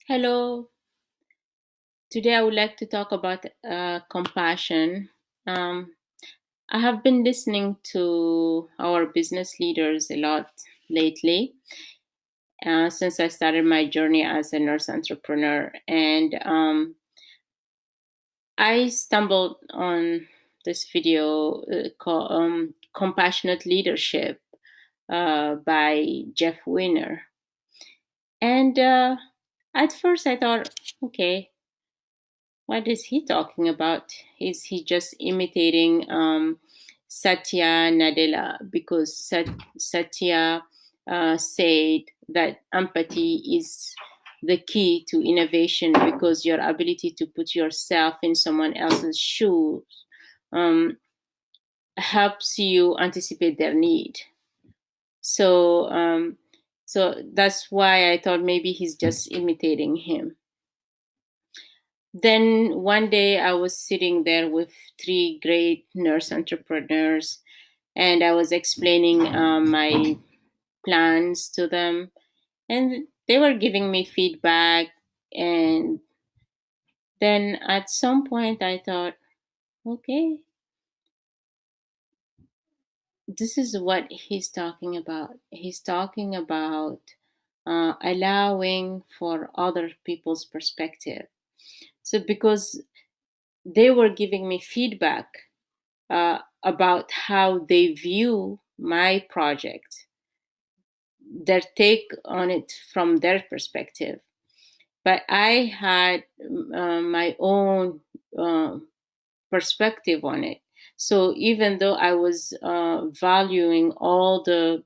Hello. Today I would like to talk about compassion. Um, I have been listening to our business leaders a lot lately since I started my journey as a nurse entrepreneur. And I stumbled on this video called Compassionate Leadership by Jeff Winner. And at first I thought, okay, what is he talking about? Is he just imitating Satya Nadella? Because Satya said that empathy is the key to innovation because your ability to put yourself in someone else's shoes um, helps you anticipate their need. So, so that's why I thought maybe he's just imitating him. Then one day I was sitting there with three great nurse entrepreneurs, and I was explaining my plans to them, and they were giving me feedback. And then at some point I thought, okay, this is what he's talking about. He's talking about allowing for other people's perspective. So because they were giving me feedback about how they view my project, their take on it from their perspective. But I had my own uh, perspective on it. So even though I was valuing all the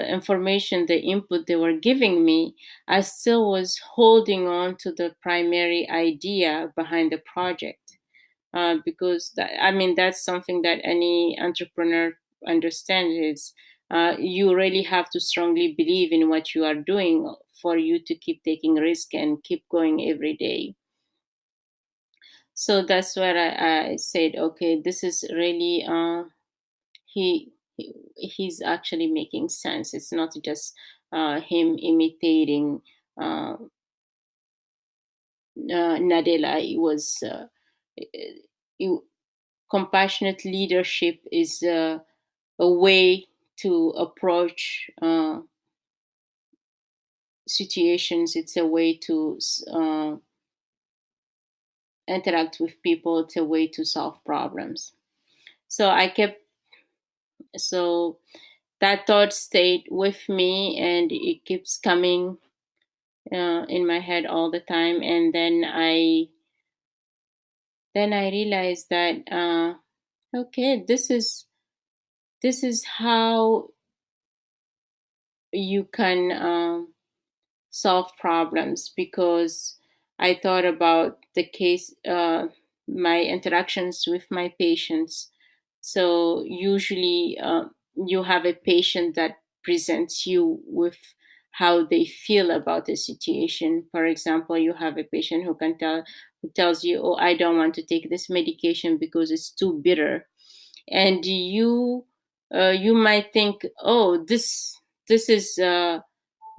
information, the input they were giving me, I still was holding on to the primary idea behind the project because I mean that's something that any entrepreneur understands is you really have to strongly believe in what you are doing for you to keep taking risk and keep going every day. So that's where I said, okay, this is really he's actually making sense. It's not just him imitating Nadella. It was it, compassionate leadership is a way to approach situations. It's a way to interact with people. It's a way to solve problems. So I kept so that thought stayed with me, and it keeps coming in my head all the time. And then I realized that okay, this is how you can solve problems because I thought about the case, my interactions with my patients. So usually, you have a patient that presents you with how they feel about the situation. For example, you have a patient who tells you, "Oh, I don't want to take this medication because it's too bitter," and you might think, "Oh, this is."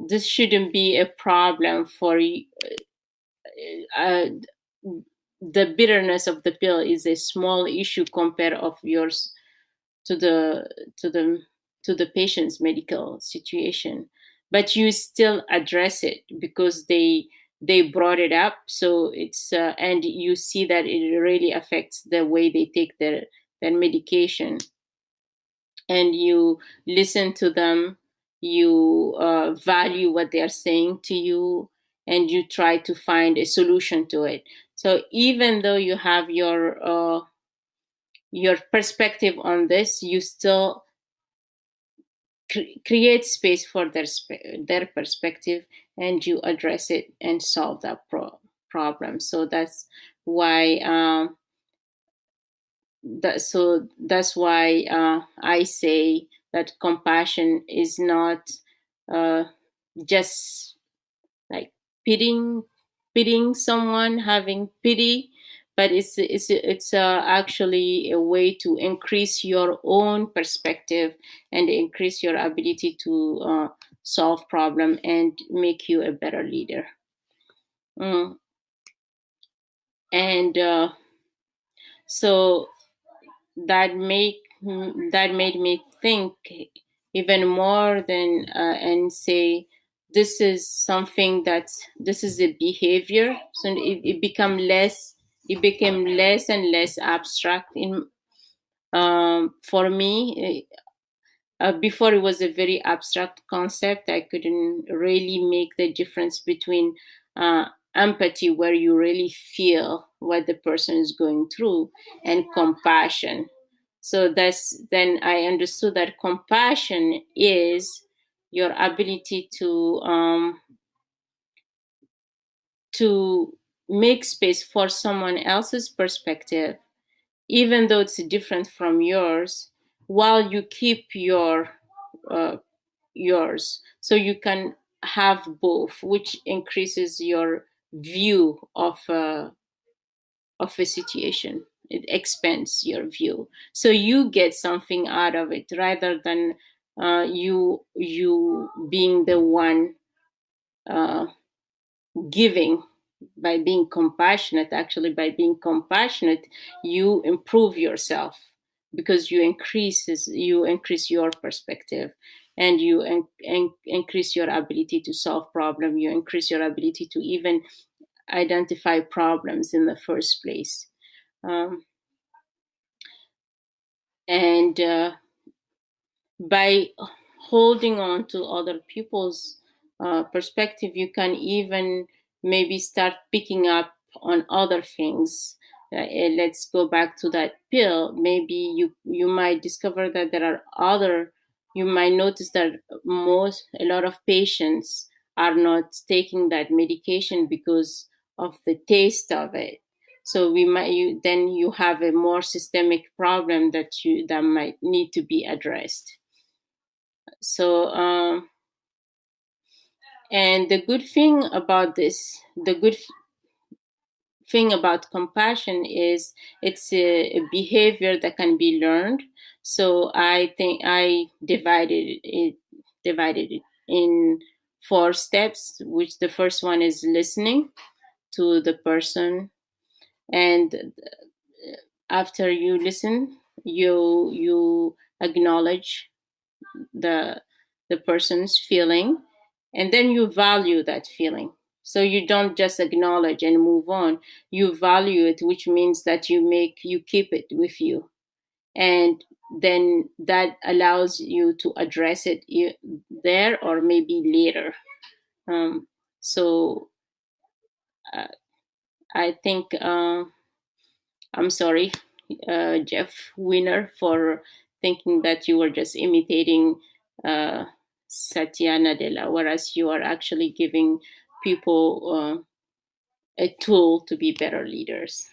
This shouldn't be a problem for you. Uh, the bitterness of the pill is a small issue compared of yours to the to the to the patient's medical situation, but you still address it because they brought it up. So it's and you see that it really affects the way they take their medication, and you listen to them, you value what they are saying to you, and you try to find a solution to it. So even though you have your perspective on this, you still create space for their perspective, and you address it and solve that problem. So why that's why I say that compassion is not uh, just like pitying pitying someone, having pity, but it's actually a way to increase your own perspective and increase your ability to solve problem and make you a better leader. Mm. And so that made me think even more than and say this is something that's this is a behavior. So it became less and less abstract in for me. Before it was a very abstract concept. I couldn't really make the difference between empathy, where you really feel what the person is going through, and compassion. So that's then I understood that compassion is your ability to make space for someone else's perspective, even though it's different from yours, while you keep uh, yours, so you can have both, which increases your view of a situation. It expands your view, so you get something out of it, rather than you being the one uh, giving. By being compassionate, actually by being compassionate, you improve yourself, because you increase your perspective, and you increase your ability to solve problem. You increase your ability to even identify problems in the first place. um, and by holding on to other people's perspective, you can even maybe start picking up on other things. Let's go back to that pill. Maybe you might discover that there are other. You might notice that a lot of patients are not taking that medication because of the taste of it. So then you have a more systemic problem that might need to be addressed. So and the good thing about thing about compassion is it's a behavior that can be learned. So I think I divided it in 4 steps, which the first one is listening to the person. And after you listen, you acknowledge the the person's feeling, and then you value that feeling. So you don't just acknowledge and move on. You value it, which means that you keep it with you, and then that allows you to address it there or maybe later. So uh, I think I'm sorry, Jeff Winner, for thinking that you were just imitating uh, Satya Nadella, whereas you are actually giving people a tool to be better leaders.